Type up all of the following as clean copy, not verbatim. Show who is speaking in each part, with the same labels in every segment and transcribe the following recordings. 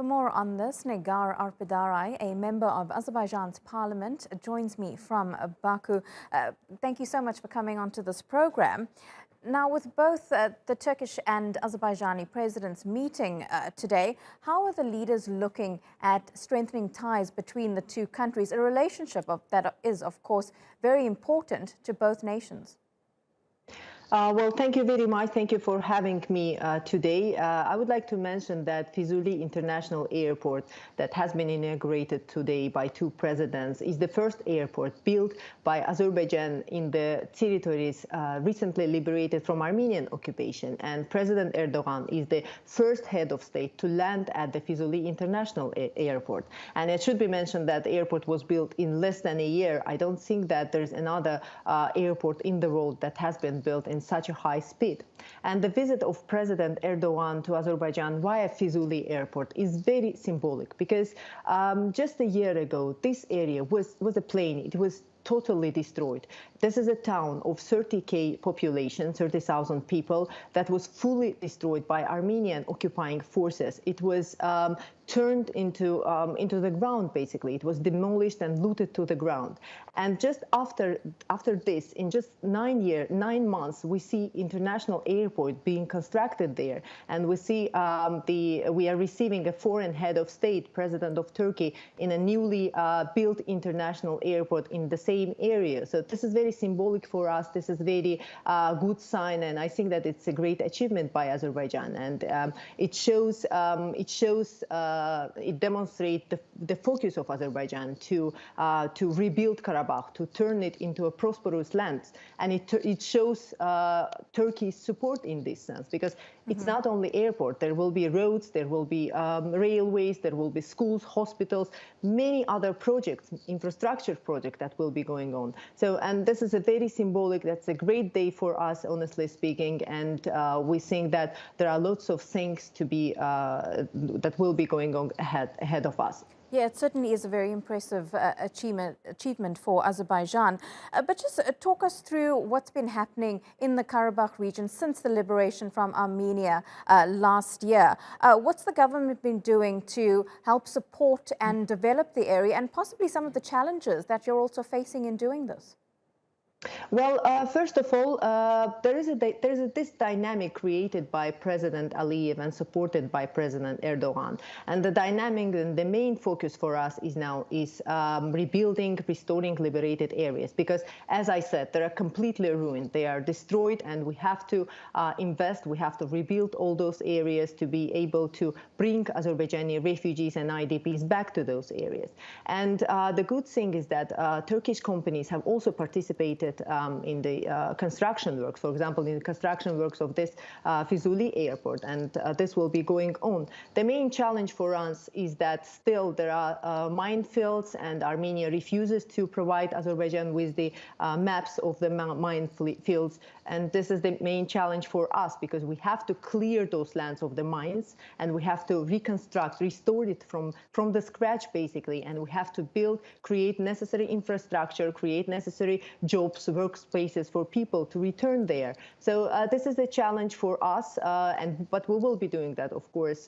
Speaker 1: more on this, Negar Arpidarai, a member of Azerbaijan's parliament, joins me from Baku. Thank you so much for coming onto this program. Now, with both the Turkish and Azerbaijani presidents meeting today, how are the leaders looking at strengthening ties between the two countries, a relationship that is, of course, very important to both nations?
Speaker 2: Well, thank you very much. Thank you for having me today. I would like to mention that Füzuli International Airport that has been inaugurated today by two presidents is the first airport built by Azerbaijan in the territories recently liberated from Armenian occupation. And President Erdogan is the first head of state to land at the Füzuli International Airport. And it should be mentioned that the airport was built in less than a year. I don't think that there's another airport in the world that has been built in such a high speed. And the visit of President Erdogan to Azerbaijan via Füzuli Airport is very symbolic because just a year ago, this area was a plain. It was totally destroyed. This is a town of 30,000 population, 30,000 people, that was fully destroyed by Armenian occupying forces. It was turned into the ground, basically. It was demolished and looted to the ground. And just after this, in just 9 months, we see international airport being constructed there, and we see we are receiving a foreign head of state, President of Turkey, in a newly built international airport in the same area. So this is very symbolic for us. This is very good sign, and I think that it's a great achievement by Azerbaijan, and it demonstrates the focus of Azerbaijan to rebuild Karabakh, to turn it into a prosperous land, and it shows Turkey's support in this sense, because it's not only airport. There will be roads, there will be railways, there will be schools, hospitals, many other projects, infrastructure projects that will be going on. So, and this is a very symbolic. That's a great day for us, honestly speaking, and we think that there are lots of things to be that will be going on ahead of us.
Speaker 1: Yeah, it certainly is a very impressive achievement for Azerbaijan. But just talk us through what's been happening in the Karabakh region since the liberation from Armenia last year. What's the government been doing to help support and develop the area, and possibly some of the challenges that you're also facing in doing this?
Speaker 2: Well, first of all, there is this dynamic created by President Aliyev and supported by President Erdogan. And the dynamic and the main focus for us is rebuilding, restoring liberated areas. Because, as I said, they are completely ruined. They are destroyed, and we have to invest. We have to rebuild all those areas to be able to bring Azerbaijani refugees and IDPs back to those areas. And the good thing is that Turkish companies have also participated in the construction works, for example, in the construction works of this Füzuli airport, and this will be going on. The main challenge for us is that still there are minefields, and Armenia refuses to provide Azerbaijan with the maps of the minefields, and this is the main challenge for us, because we have to clear those lands of the mines, and we have to reconstruct, restore it from the scratch, basically, and we have to build, create necessary infrastructure, create necessary jobs, workspaces for people to return there. So this is a challenge for us, but we will be doing that, of course.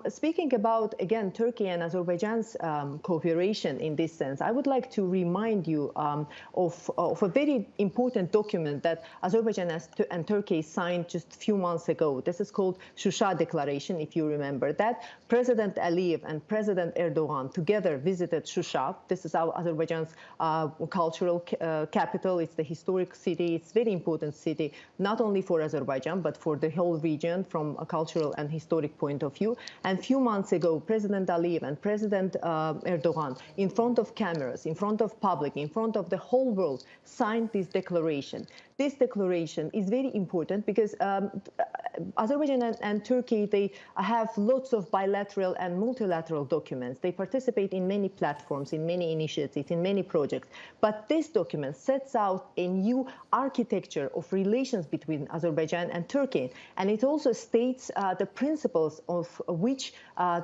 Speaker 2: Speaking about, again, Turkey and Azerbaijan's cooperation in this sense, I would like to remind you of a very important document that Azerbaijan and Turkey signed just a few months ago. This is called Shusha Declaration, if you remember that. President Aliyev and President Erdogan together visited Shusha. This is Azerbaijan's cultural capital. It's the historic city. It's a very important city, not only for Azerbaijan, but for the whole region from a cultural and historic point of view. And a few months ago, President Aliyev and President Erdogan, in front of cameras, in front of public, in front of the whole world, signed this declaration. This declaration is very important because Azerbaijan and Turkey, they have lots of bilateral and multilateral documents. They participate in many platforms, in many initiatives, in many projects. But this document sets out a new architecture of relations between Azerbaijan and Turkey. And it also states the principles of which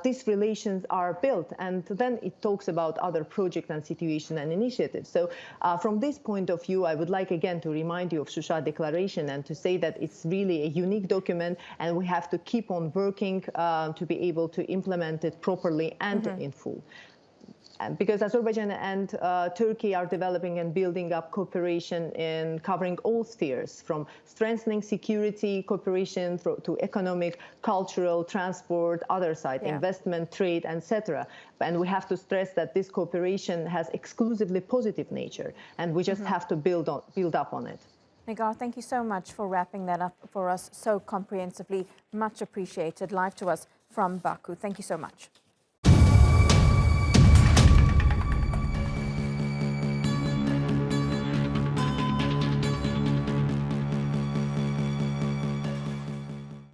Speaker 2: these relations are built. And then it talks about other projects and situations and initiatives. So from this point of view, I would like again to remind you of Shusha Declaration and to say that it's really a unique document and we have to keep on working to be able to implement it properly and in full. Because Azerbaijan and Turkey are developing and building up cooperation in covering all spheres, from strengthening security cooperation to economic, cultural, transport, other side, investment, trade, etc. And we have to stress that this cooperation has exclusively positive nature, and we just have to build up on it.
Speaker 1: Nigar, thank you so much for wrapping that up for us so comprehensively. Much appreciated. Live to us from Baku. Thank you so much.